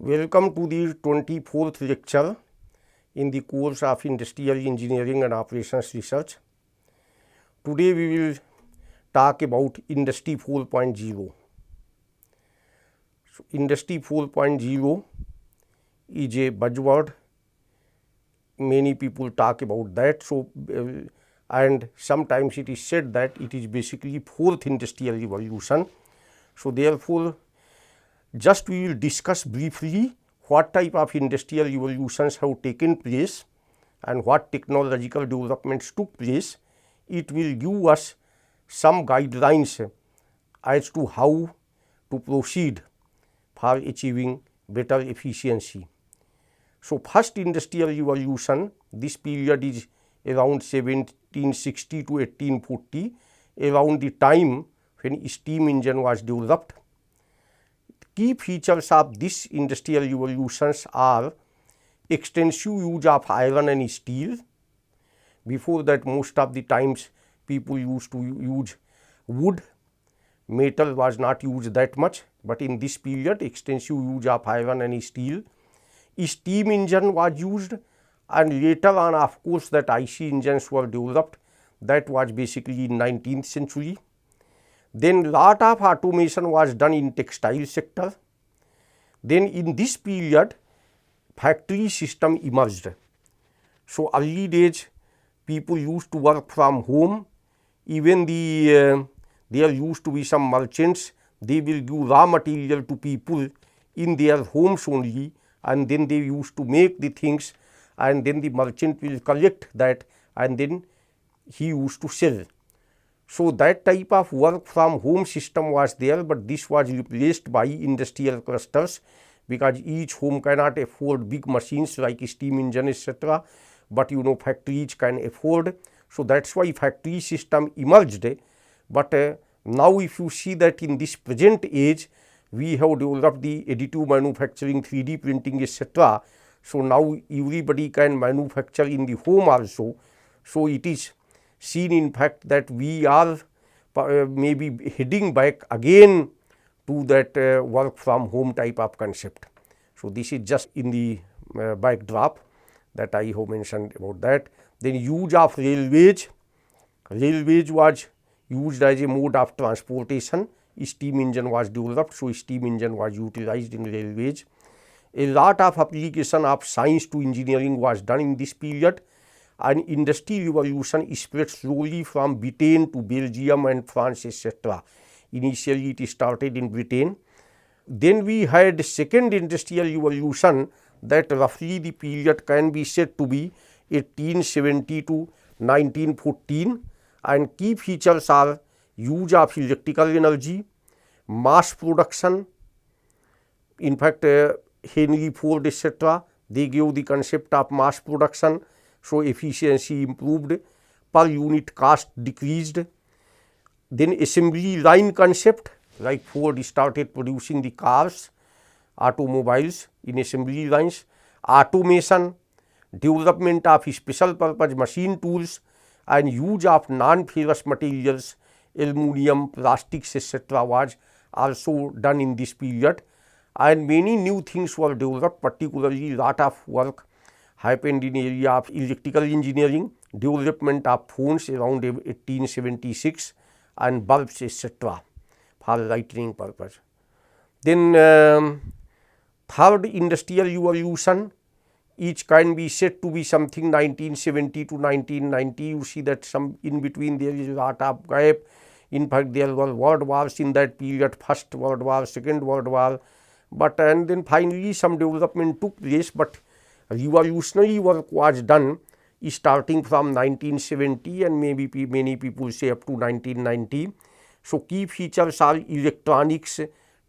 Welcome to the 24th lecture in the course of Industrial Engineering and Operations Research. Today we will talk about Industry 4.0. So, Industry 4.0 is a buzzword. Many people talk about that. And sometimes it is said that it is basically fourth industrial revolution. So, therefore, just we will discuss briefly what type of industrial revolutions have taken place and what technological developments took place. It will give us some guidelines as to how to proceed for achieving better efficiency. So, first industrial revolution, this period is around 1760 to 1840, around the time when steam engine was developed. Key features of this industrial revolutions are extensive use of iron and steel. Before that, most of the times people used to use wood. Metal was not used that much, but in this period extensive use of iron and steel. Steam engine was used, and later on of course that IC engines were developed. That was basically in 19th century. Then lot of automation was done in textile sector. Then in this period factory system emerged. So, early days people used to work from home. Even there used to be some merchants, they will give raw material to people in their homes only, and then they used to make the things, and then the merchant will collect that and then he used to sell. So, that type of work from home system was there, but this was replaced by industrial clusters, because each home cannot afford big machines like steam engine etc., but factories can afford. So, that is why factory system emerged. But now if you see that in this present age we have developed the additive manufacturing, 3D printing etc. So, now everybody can manufacture in the home also. So, it is seen in fact that we are maybe heading back again to that work from home type of concept. So, this is just in the backdrop that I have mentioned about that. Then use of railways. Railways was used as a mode of transportation. Steam engine was developed, so steam engine was utilized in railways. A lot of application of science to engineering was done in this period, and industry revolution spread slowly from Britain to Belgium and France etc. Initially it started in Britain. Then we had second industrial revolution, that roughly the period can be said to be 1870 to 1914, and key features are use of electrical energy, mass production. In fact, Henry Ford etc., they gave the concept of mass production. So, efficiency improved, per unit cost decreased. Then assembly line concept, like Ford started producing the cars, automobiles in assembly lines. Automation, development of special purpose machine tools, and use of non-ferrous materials, aluminum, plastics etc. was also done in this period, and many new things were developed. Particularly lot of work happened in area of electrical engineering, development of phones around 1876, and bulbs etc. for lighting purpose. Then third industrial revolution, each can be said to be something 1970 to 1990. You see that some in between there is a lot of gap. In fact, there were world wars in that period, first world war, second world war, and then finally some development took place, but revolutionary work was done starting from 1970 and maybe many people say up to 1990. So, key features are electronics,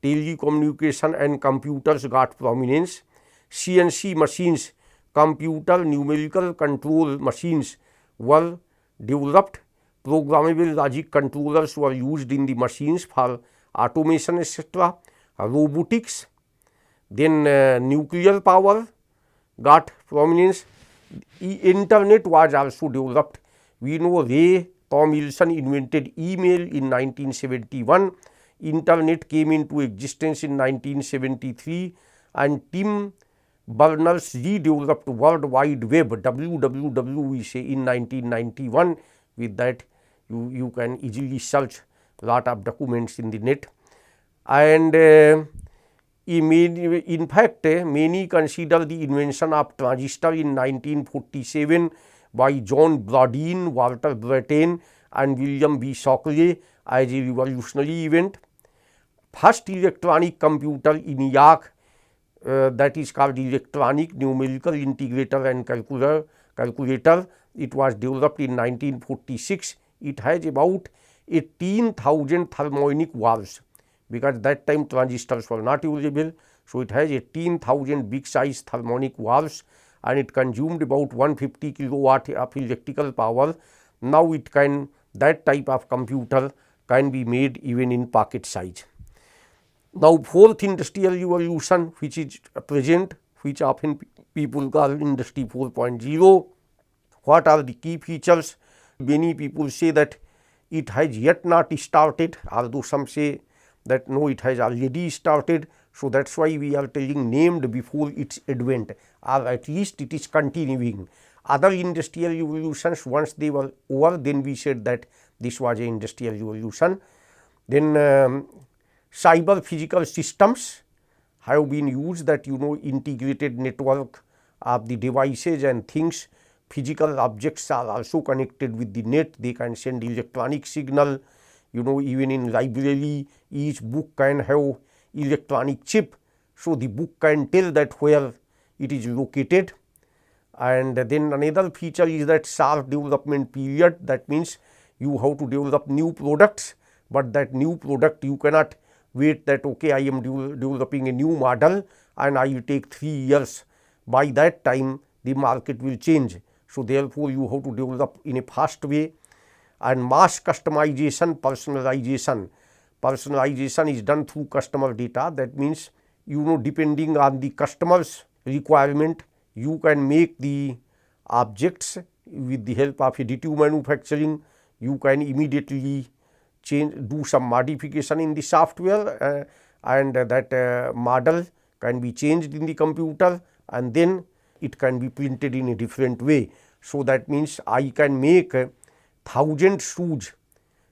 telecommunication and computers got prominence. CNC machines, computer numerical control machines were developed. Programmable logic controllers were used in the machines for automation etc. Robotics, then nuclear power got prominence. Internet was also developed. We know Ray Tomlinson invented email in 1971. Internet came into existence in 1973, and Tim Berners redeveloped World Wide Web, WWW we say, in 1991. With that you can easily search lot of documents in the net. And in fact, many consider the invention of transistor in 1947 by John Brodeen, Walter Brattain and William B. Shockley as a revolutionary event. First electronic computer ENIAC, that is called electronic numerical integrator and calculator. It was developed in 1946. It has about 18,000 thermonic valves, because that time transistors were not usable. So, it has 18,000 big size thermonic valves and it consumed about 150 kilowatt of electrical power. Now, it can, that type of computer can be made even in pocket size. Now, fourth industrial revolution which is present, which often people call industry 4.0. What are the key features? Many people say that it has yet not started, although some say that no, it has already started. So, that is why we are telling named before its advent, or at least it is continuing. Other industrial revolutions, once they were over, then we said that this was an industrial revolution. Then cyber physical systems have been used, that integrated network of the devices and things. Physical objects are also connected with the net, they can send electronic signal. Even in library, each book can have electronic chip. So, the book can tell that where it is located. And then another feature is that sharp development period. That means you have to develop new products, but that new product you cannot wait that okay, I am developing a new model and I will take 3 years. By that time the market will change. So, therefore, you have to develop in a fast way. And mass customization, personalization. Personalization is done through customer data. That means depending on the customer's requirement, you can make the objects with the help of additive manufacturing. You can immediately do some modification in the software and that model can be changed in the computer and then it can be printed in a different way. So, that means I can make 1,000 shoes,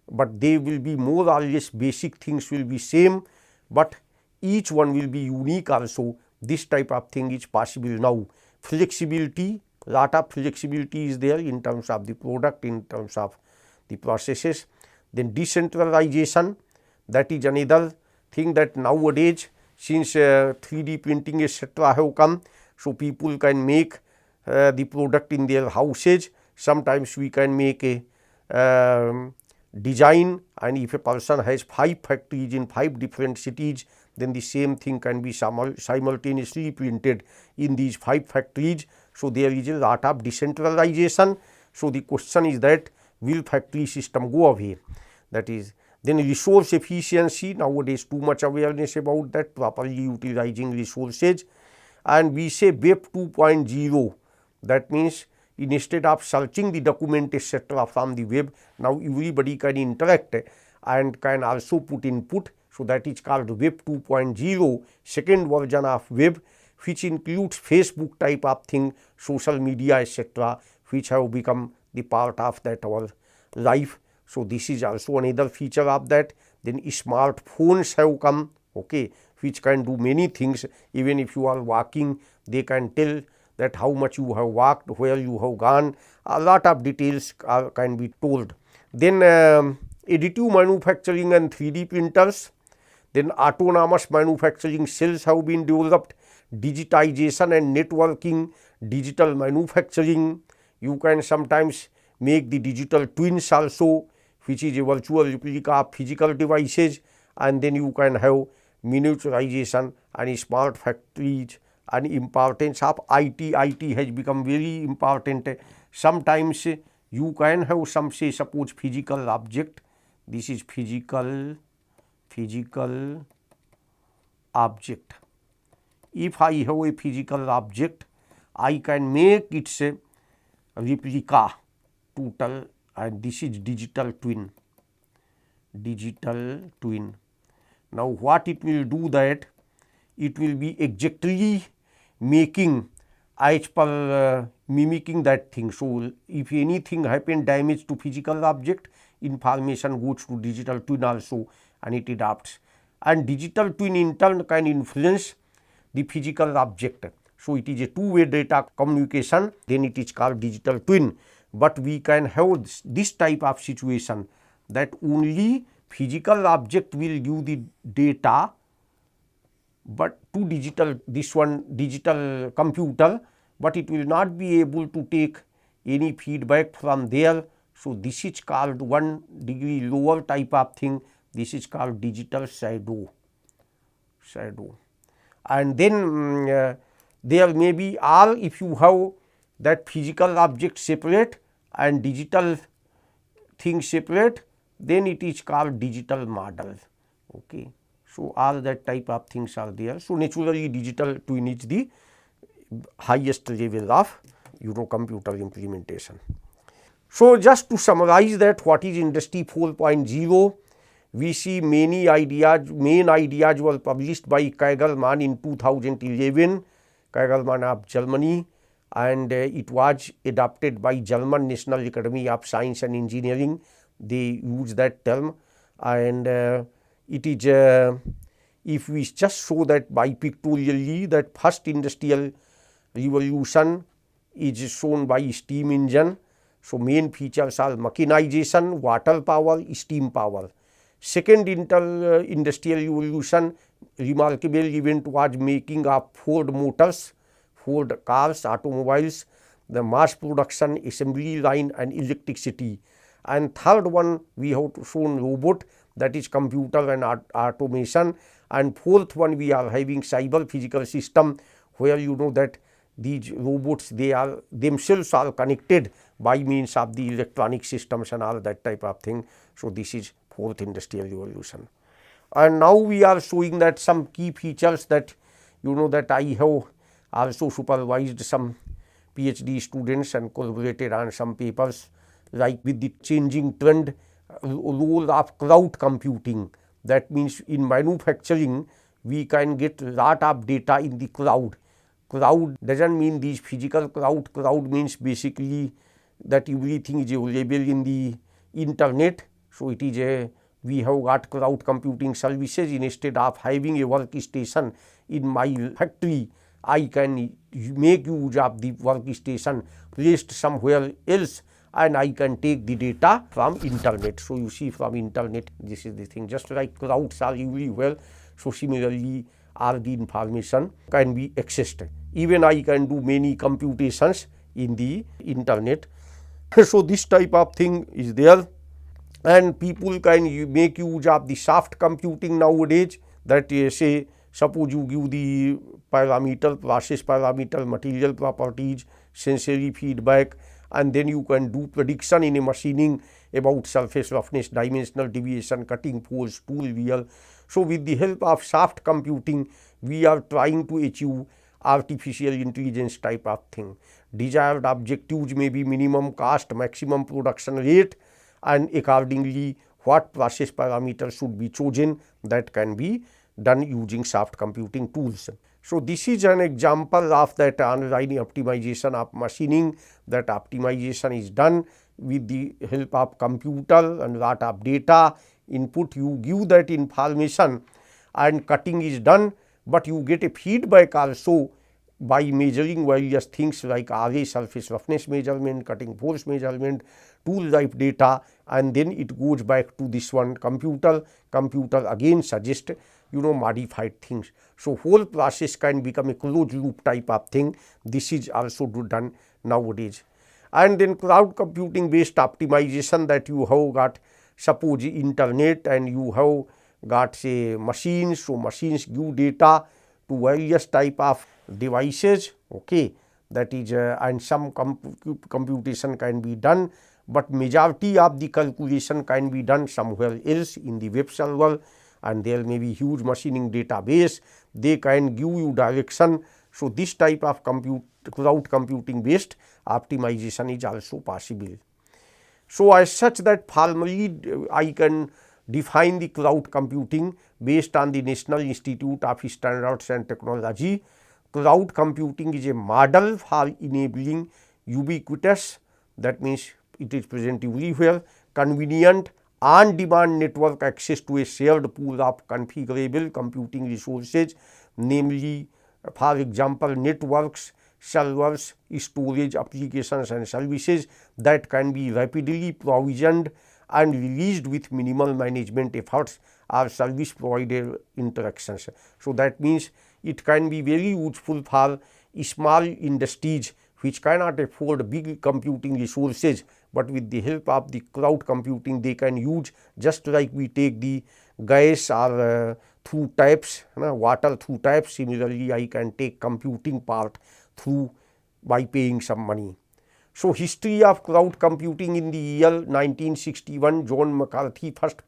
but they will be more or less basic things will be same, but each one will be unique also. This type of thing is possible now. Flexibility, lot of flexibility is there in terms of the product, in terms of the processes. Then decentralization, that is another thing, that nowadays since 3D printing etc. have come, so people can make the product in their houses. Sometimes we can make a design, and if a person has 5 factories in 5 different cities, then the same thing can be simultaneously printed in these 5 factories. So, there is a lot of decentralization. So, the question is that will factory system go away? That is, then resource efficiency, nowadays too much awareness about that, properly utilizing resources. And we say Dept 2.0, that means instead of searching the document etc. from the web, now everybody can interact and can also put input. So, that is called Dept 2.0, second version of web, which includes Facebook type of thing, social media etc., which have become the part of that our life. So, this is also another feature of that. Then smartphones have come, okay, which can do many things. Even if you are walking, they can tell that how much you have walked, where you have gone, a lot of details can be told. Then additive manufacturing and 3D printers. Then autonomous manufacturing cells have been developed, digitization and networking, digital manufacturing. You can sometimes make the digital twins also, which is a virtual replica of physical devices, and then you can have miniaturization and smart factories. And importance of IT has become very important. Sometimes you can have some, say suppose physical object, this is physical object. If I have a physical object, I can make its replica total, and this is digital twin. Now, what it will do that it will be exactly making as per mimicking that thing. So, if anything happen damage to physical object, information goes to digital twin also and it adapts, and digital twin in turn can influence the physical object. So, it is a two-way data communication, then it is called digital twin, but we can have this type of situation that only physical object will give the data, but to digital computer, but it will not be able to take any feedback from there. So, this is called 1 degree lower type of thing, this is called digital shadow. And then there may be all, if you have that physical object separate and digital thing separate, then it is called digital model. Okay. So, all that type of things are there. So, naturally digital twin is the highest level of computer implementation. So, just to summarize that what is industry 4.0, we see many ideas, main ideas were published by Kagelmann in 2011, Kagelmann of Germany, and it was adopted by German National Academy of Science and Engineering. They use that term, and it is if we just show that by pictorially, that first industrial revolution is shown by steam engine. So, main features are mechanization, water power, steam power. Second industrial revolution, remarkable event was making of Ford motors, Ford cars, automobiles, the mass production, assembly line and electricity. And third one, we have shown robot, that is computer and automation. And fourth one, we are having cyber physical system, where that these robots, they are themselves are connected by means of the electronic systems and all that type of thing. So, this is fourth industrial revolution. And now we are showing that some key features that that I have also supervised some PhD students and collaborated on some papers, like with the changing trend, role of cloud computing. That means in manufacturing we can get lot of data in the cloud. Cloud does not mean these physical cloud, cloud means basically that everything is available in the internet. So, it is we have got cloud computing services. Instead of having a workstation in my factory, I can make use of the workstation placed somewhere else, and I can take the data from internet. So, you see from internet, this is the thing, just like clouds are everywhere. So, similarly all the information can be accessed. Even I can do many computations in the internet. So, this type of thing is there, and people can make use of the soft computing nowadays, that say suppose you give the parameter, process parameter, material properties, sensory feedback, and then you can do prediction in a machining about surface roughness, dimensional deviation, cutting force, tool wear. So, with the help of soft computing, we are trying to achieve artificial intelligence type of thing. Desired objectives may be minimum cost, maximum production rate, and accordingly what process parameters should be chosen, that can be done using soft computing tools. So, this is an example of that online optimization of machining. That optimization is done with the help of computer and lot of data input. You give that information and cutting is done, but you get a feedback also by measuring various things like RA, surface roughness measurement, cutting force measurement, tool life data, and then it goes back to this one computer. Computer again suggest modified things. So, whole process can become a closed loop type of thing. This is also done nowadays. And then cloud computing based optimization, that you have got suppose internet and you have got say machines. So, machines give data to various type of devices, okay, that is and some computation can be done, but majority of the calculation can be done somewhere else in the web server, and there may be huge machining database, they can give you direction. So, this type of cloud computing based optimization is also possible. So, as such that formally I can define the cloud computing based on the National Institute of Standards and Technology. Cloud computing is a model for enabling ubiquitous, that means it is present everywhere, convenient, on-demand network access to a shared pool of configurable computing resources, namely, for example, networks, servers, storage, applications and services that can be rapidly provisioned and released with minimal management efforts or service provider interactions. So, that means it can be very useful for small industries which cannot afford big computing resources, but with the help of the cloud computing they can use, just like we take the gas or through taps, water through taps. Similarly, I can take computing part through by paying some money. So, history of cloud computing: in the year 1961, John McCarthy first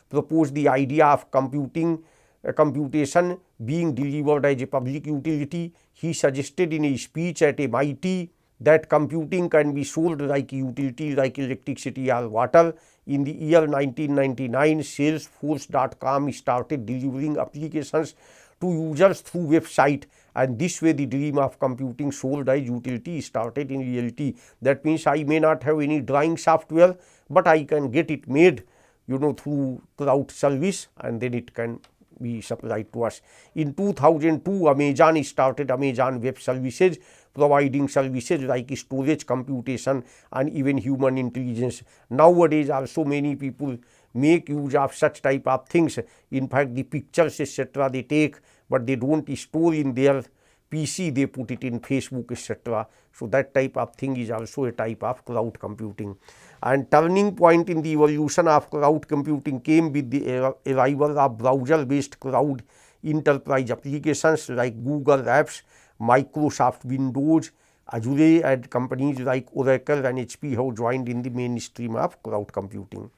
proposed the idea of computation being delivered as a public utility. He suggested in a speech at MIT that computing can be sold like utility like electricity or water. In the year 1999, Salesforce.com started delivering applications to users through website, and this way the dream of computing sold as utility started in reality. That means I may not have any drawing software, but I can get it made through cloud service, and then it can be supplied to us. In 2002, Amazon started Amazon Web Services, providing services like storage, computation and even human intelligence. Nowadays also many people make use of such type of things. In fact, the pictures etc. they take, but they don't store in their PC, they put it in Facebook etc. So, that type of thing is also a type of cloud computing. And turning point in the evolution of cloud computing came with the arrival of browser based cloud enterprise applications like Google Apps, Microsoft Windows, Azure, and companies like Oracle and HP have joined in the mainstream of cloud computing.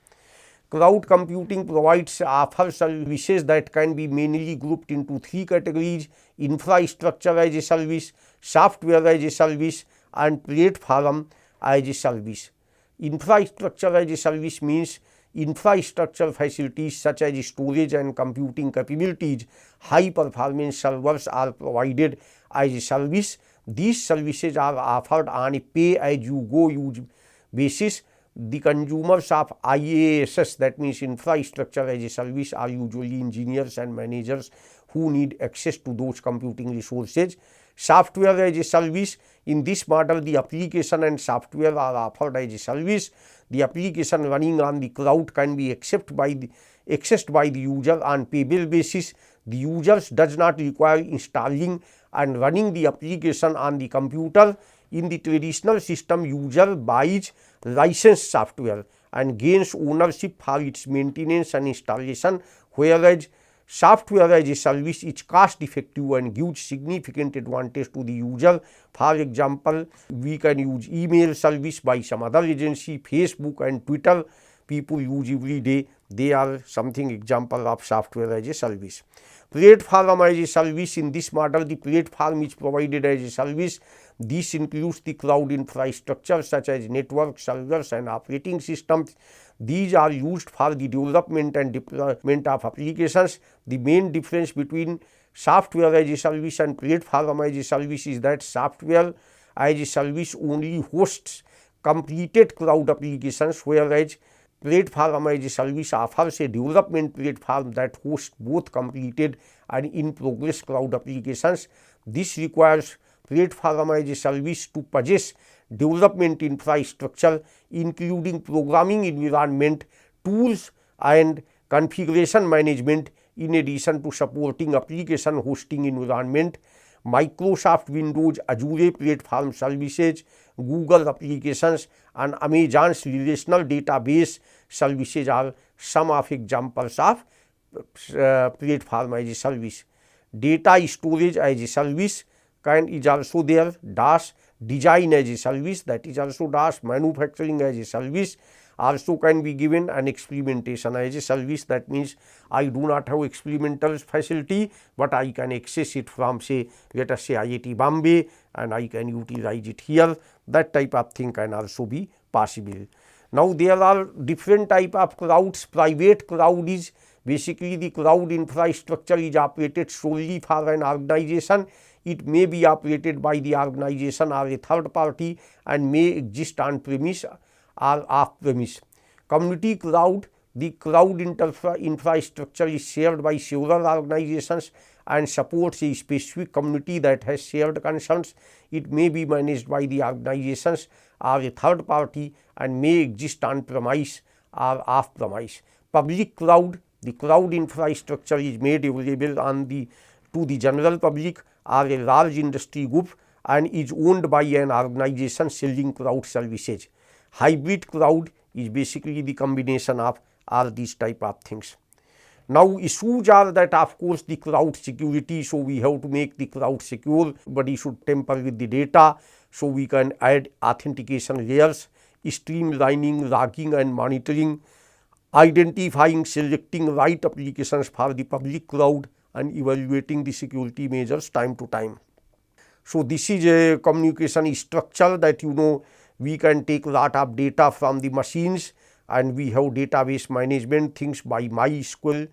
Cloud computing offers services that can be mainly grouped into three categories: infrastructure as a service, software as a service and platform as a service. Infrastructure as a service means infrastructure facilities such as storage and computing capabilities, high performance servers are provided as a service. These services are offered on a pay as you go use basis. The consumers of IaaS, that means infrastructure as a service, are usually engineers and managers who need access to those computing resources. Software as a service: in this model, the application and software are offered as a service. The application running on the cloud can be accessed by the user on payable basis. The user does not require installing and running the application on the computer. In the traditional system, user buys licensed software and gains ownership for its maintenance and installation, whereas software as a service is cost effective and gives significant advantage to the user. For example, we can use email service by some other agency, Facebook and Twitter people use every day. They are something example of software as a service. Platform as a service: in this model, the platform is provided as a service. This includes the cloud infrastructure such as network, servers and operating systems. These are used for the development and deployment of applications. The main difference between software as a service and platform as a service is that software as a service only hosts completed cloud applications, whereas platform as a service offers a development platform that hosts both completed and in progress cloud applications. This requires platform as a service to possess development infrastructure including programming environment, tools and configuration management, in addition to supporting application hosting environment. Microsoft Windows, Azure platform services, Google applications and Amazon's relational database services are some of examples of platform as a service. Data storage as a service is also there. DAS, design as a service, that is also DAS. Manufacturing as a service also can be given, and experimentation as a service, that means I do not have experimental facility, but I can access it from say let us say IIT Bombay and I can utilize it here. That type of thing can also be possible. Now there are different type of clouds. Private cloud is basically the cloud infrastructure is operated solely for an organization. It may be operated by the organization or a third party and may exist on premise or off premise. Community cloud, the cloud infrastructure is shared by several organizations and supports a specific community that has shared concerns. It may be managed by the organizations or a third party and may exist on premise or off premise. Public cloud, the cloud infrastructure is made available on to the general public or a large industry group and is owned by an organization selling cloud services. Hybrid cloud is basically the combination of all these type of things. Now issues are that of course the cloud security, so we have to make the cloud secure. Nobody should tamper with the data, so we can add authentication layers, streamlining logging and monitoring, identifying selecting right applications for the public cloud and evaluating the security measures time to time. So this is a communication structure that we can take lot of data from the machines and we have database management things by MySQL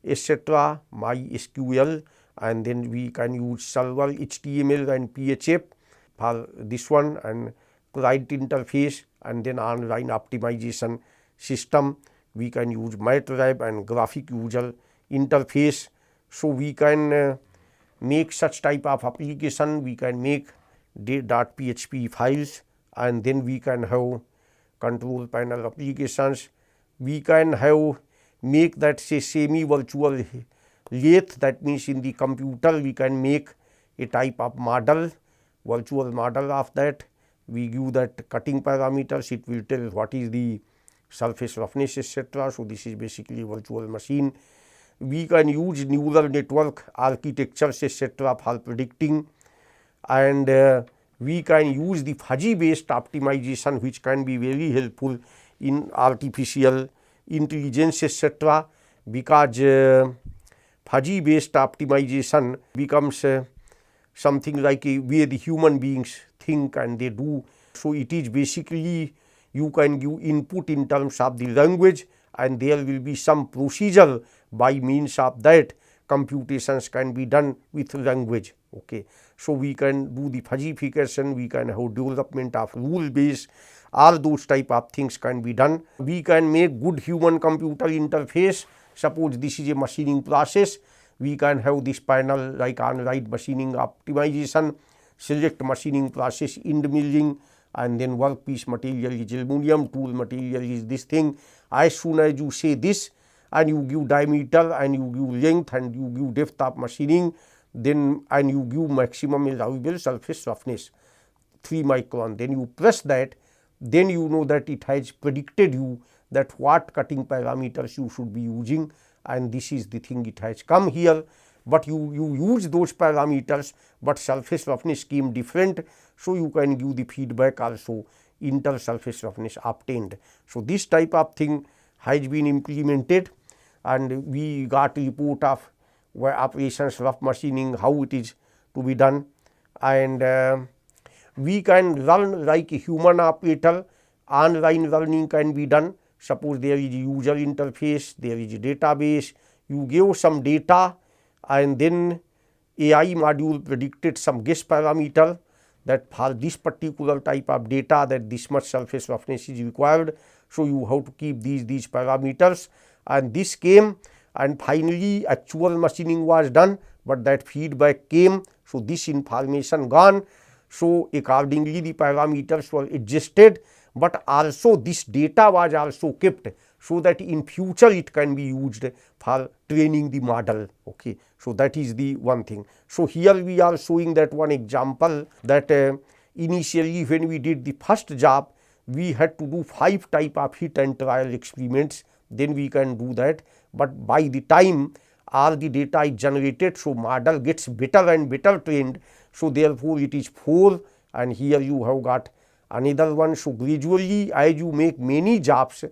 etc., MySQL, and then we can use server HTML and PHP for this one and client interface, and then online optimization system we can use MATLAB and graphic user interface. So we can make such type of application, we can make .php files and then we can have control panel applications. We can have make that say semi virtual lathe, that means in the computer we can make a type of model, virtual model of that. We give that cutting parameters, it will tell what is the surface roughness etc. So this is basically virtual machine. We can use neural network architectures etc. for predicting, and we can use the fuzzy based optimization which can be very helpful in artificial intelligence etc. because fuzzy based optimization becomes something like where the human beings think and they do. So it is basically you can give input in terms of the language and there will be some procedure by means of that computations can be done with language. Okay. So we can do the fuzzification, we can have development of rule base, all those type of things can be done. We can make good human computer interface. Suppose this is a machining process, we can have this panel like on-right machining optimization, select machining process, end milling, and then workpiece material is aluminum, tool material is this thing. As soon as you say this and you give diameter and you give length and you give depth of machining, then and you give maximum allowable surface roughness 3 micron, then you press that, then you know that it has predicted you that what cutting parameters you should be using, and this is the thing it has come here. But you use those parameters, but surface roughness came different, so you can give the feedback also inter surface roughness obtained. So this type of thing has been implemented and we got a report of operations rough machining, how it is to be done, and we can learn like a human operator. Online learning can be done. Suppose there is a user interface, there is a database, you give some data and then AI module predicted some guess parameter that for this particular type of data that this much surface roughness is required. So you have to keep these parameters, and this came and finally actual machining was done, but that feedback came. So this information gone. So accordingly the parameters were adjusted, but also this data was also kept so that in future it can be used for training the model. Okay. So that is the one thing. So here we are showing that one example that initially when we did the first job, we had to do 5 type of hit and trial experiments, then we can do that. But by the time all the data is generated, so model gets better and better trained. So therefore it is 4, and here you have got another one. So gradually as you make many jobs,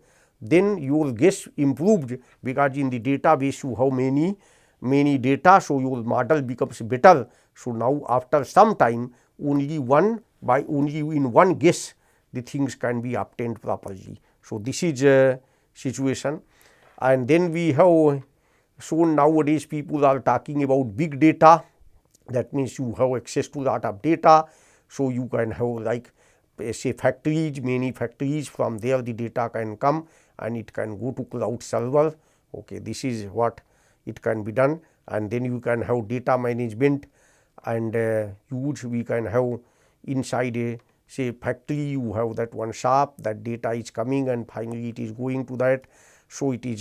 then your guess improved because in the database you have many data, so your model becomes better. So now after some time only in one guess the things can be obtained properly. So, this is a situation, and then we have shown nowadays people are talking about big data. That means you have access to lot of data, so you can have like say factories, many factories, from there the data can come and it can go to cloud server. Okay, this is what it can be done, and then you can have data management and huge we can have inside a say factory, you have that one shop, that data is coming and finally it is going to that. So, it is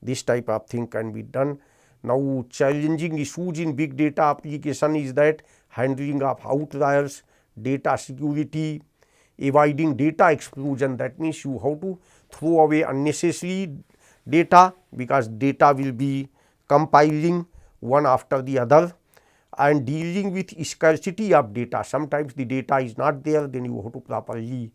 this type of thing can be done. Now, challenging issues in big data application is that handling of outliers, data security, avoiding data explosion. That means you have to throw away unnecessary data, because data will be compiling one after the other, and dealing with scarcity of data. Sometimes the data is not there, then you have to properly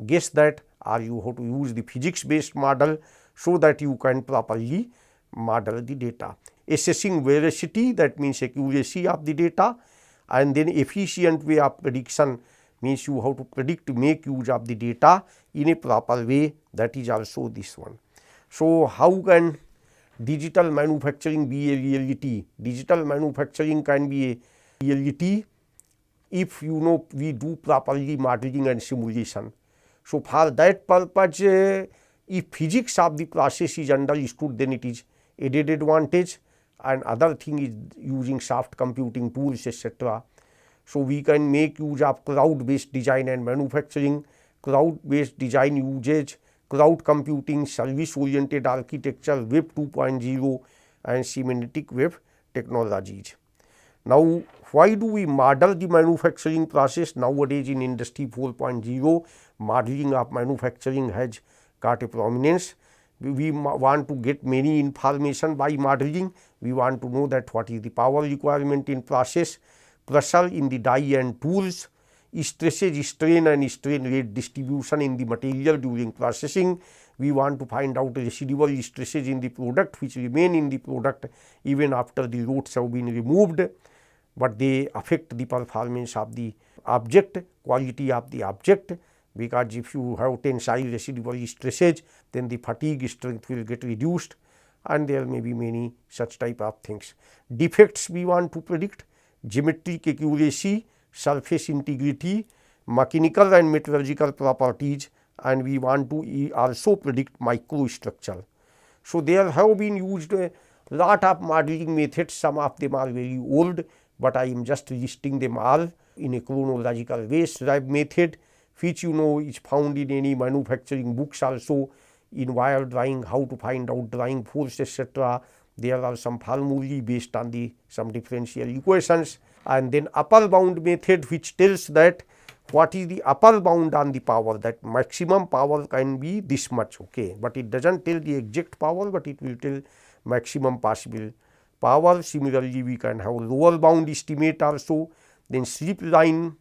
guess that, or you have to use the physics based model so that you can properly model the data. Assessing veracity, that means accuracy of the data, and then efficient way of prediction means you have to predict, make use of the data in a proper way. That is also this one. So, how can digital manufacturing be a reality? Digital manufacturing can be a reality if we do properly modeling and simulation. So, for that purpose, if physics of the process is understood, then it is added advantage, and other thing is using soft computing tools, etc. So, we can make use of cloud based design and manufacturing, cloud based design usage, cloud computing, service oriented architecture, Web 2.0 and semantic web technologies. Now, why do we model the manufacturing process? Nowadays in industry 4.0, modeling of manufacturing has got a prominence. We want to get many information by modeling. We want to know that what is the power requirement in process, pressure in the die and tools, stresses, strain and strain rate distribution in the material during processing. We want to find out residual stresses in the product which remain in the product even after the loads have been removed, but they affect the performance of the object, quality of the object, because if you have tensile residual stresses, then the fatigue strength will get reduced, and there may be many such type of things. Defects we want to predict, geometric accuracy, surface integrity, mechanical and metallurgical properties, and we want to also predict microstructure. So, there have been used a lot of modeling methods. Some of them are very old, but I am just listing them all in a chronological way. SRAB method, which is found in any manufacturing books also, in wire drawing, how to find out drawing force, etc. There are some formulae based on some differential equations, and then upper bound method, which tells that what is the upper bound on the power, that maximum power can be this much, okay, but it does not tell the exact power, but it will tell maximum possible power. Similarly, we can have lower bound estimate also. Then slip line,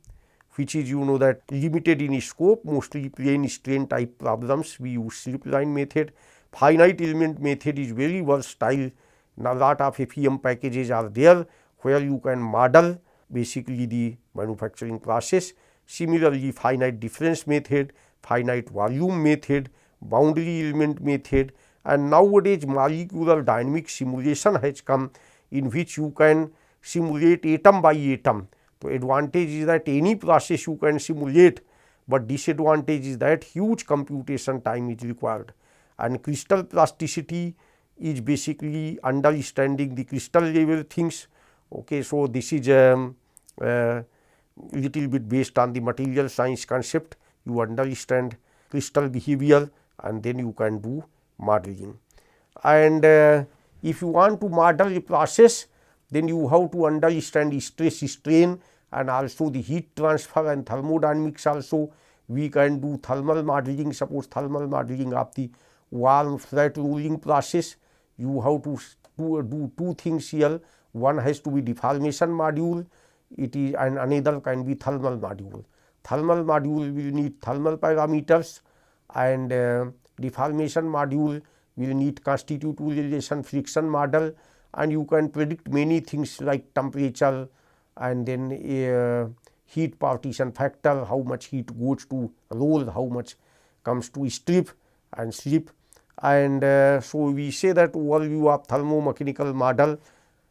which is that limited in scope, mostly plane strain type problems, we use slip line method. Finite element method is very versatile. Now, lot of FEM packages are there where you can model basically the manufacturing process. Similarly, finite difference method, finite volume method, boundary element method, and nowadays molecular dynamic simulation has come, in which you can simulate atom by atom. So, advantage is that any process you can simulate, but disadvantage is that huge computation time is required, and crystal plasticity is basically understanding the crystal level things. Okay, so, this is little bit based on the material science concept. You understand crystal behavior and then you can do modeling. And if you want to model a process, then you have to understand stress, strain, and also the heat transfer and thermodynamics also. We can do thermal modeling. Suppose thermal modeling of the warm flat rolling process, you have to do two things here. One has to be deformation module, and another can be thermal module. Thermal module will need thermal parameters, and deformation module will need constitutive relation friction model, and you can predict many things like temperature, and then heat partition factor, how much heat goes to roll, how much comes to strip, and slip. And so we say that overview of thermomechanical model.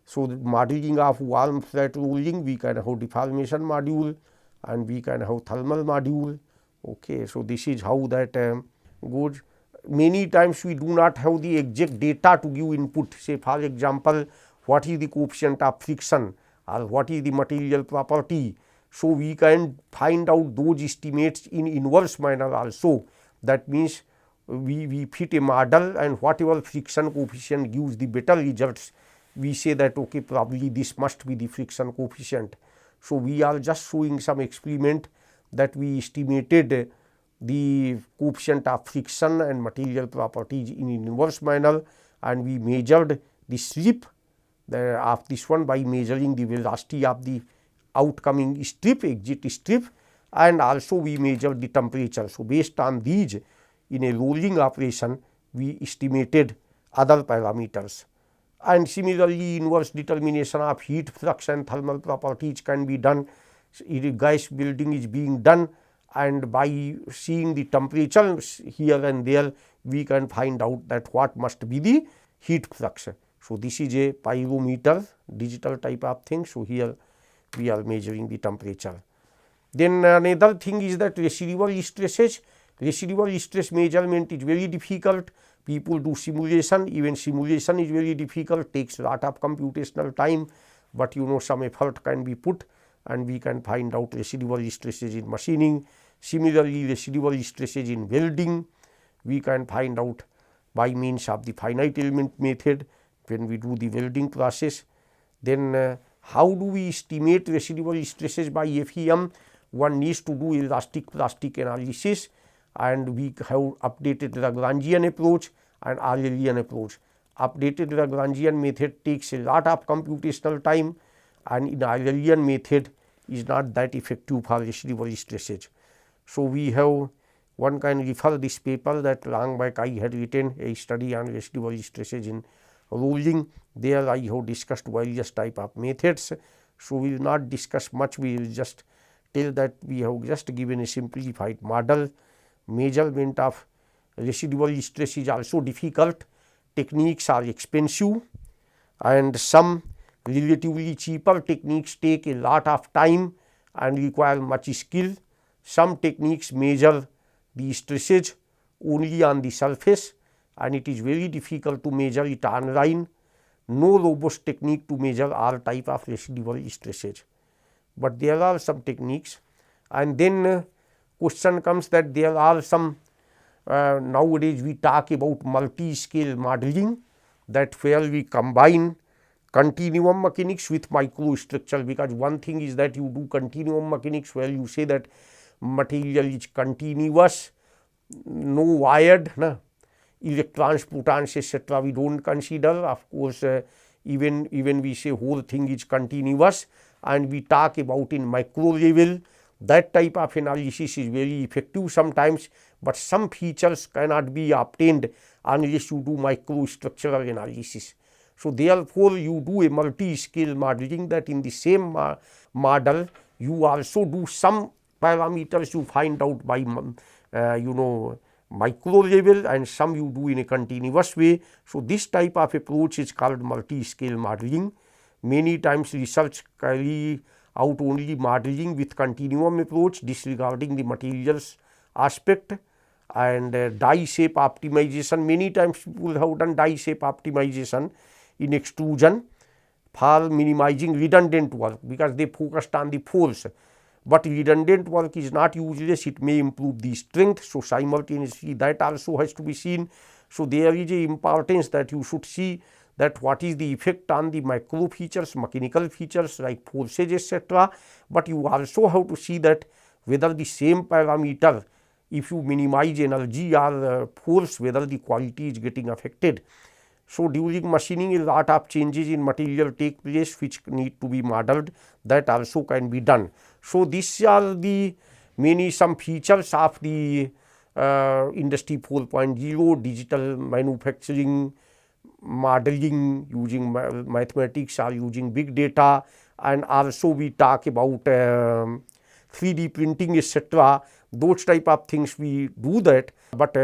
So the modeling of warm flat rolling, we can have deformation module and we can have thermal module. Okay, so this is how that goes. Many times we do not have the exact data to give input. Say for example, what is the coefficient of friction or what is the material property. So we can find out those estimates in inverse manner also. That means we fit a model and whatever friction coefficient gives the better results, we say that okay, probably this must be the friction coefficient. So we are just showing some experiment that we estimated the coefficient of friction and material properties in inverse manner, and we measured the slip of this one by measuring the velocity of the outcoming strip, exit strip, and also we measured the temperature. So based on these, in a rolling operation, we estimated other parameters. And similarly, inverse determination of heat flux and thermal properties can be done. Gas building is being done, and by seeing the temperature here and there, we can find out that what must be the heat flux. So this is a pyrometer, digital type of thing. So here we are measuring the temperature. Then another thing is that residual stresses. Residual stress measurement is very difficult. People do simulation, even simulation is very difficult, takes a lot of computational time, but some effort can be put and we can find out residual stresses in machining. Similarly, residual stresses in welding we can find out by means of the finite element method when we do the welding process. Then how do we estimate residual stresses by FEM? One needs to do elastic plastic analysis, and we have updated Lagrangian approach and Arelian approach. Updated Lagrangian method takes a lot of computational time, and in Arelian method is not that effective for residual stresses. So we have, one can refer this paper that long back I had written, a study on residual stresses in rolling. There I have discussed various type of methods. So we will not discuss much, we will just tell that we have just given a simplified model. Measurement of residual stress is also difficult. Techniques are expensive, and some relatively cheaper techniques take a lot of time and require much skill. Some techniques measure the stresses only on the surface, and it is very difficult to measure it online. No robust technique to measure all type of residual stresses, but there are some techniques. And then question comes that there are some nowadays we talk about multi-scale modeling, that where we combine continuum mechanics with microstructure, because one thing is that you do continuum mechanics where you say that material is continuous, no wired, electrons, protons, etc. we don't consider. Of course, even we say whole thing is continuous, and we talk about in micro level. That type of analysis is very effective sometimes, but some features cannot be obtained unless you do microstructural analysis. So therefore, you do a multi-scale modeling, that in the same model you also do some parameters you find out by micro level, and some you do in a continuous way. So this type of approach is called multi-scale modeling. Many times research carry out only modeling with continuum approach, disregarding the materials aspect, and die shape optimization. Many times people have done die shape optimization in extrusion for minimizing redundant work, because they focused on the force. But redundant work is not useless, it may improve the strength. So simultaneously that also has to be seen. So there is a importance that you should see that what is the effect on the micro features, mechanical features like forces, etc. But you also have to see that whether the same parameter, if you minimize energy or force, whether the quality is getting affected. So during machining, a lot of changes in material take place which need to be modeled, that also can be done. So these are the some features of the industry 4.0, digital manufacturing, modeling using mathematics or using big data, and also we talk about 3D printing, etc. Those type of things we do that, but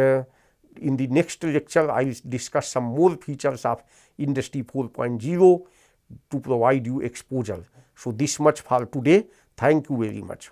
In the next lecture, I will discuss some more features of Industry 4.0 to provide you exposure. So this much for today. Thank you very much.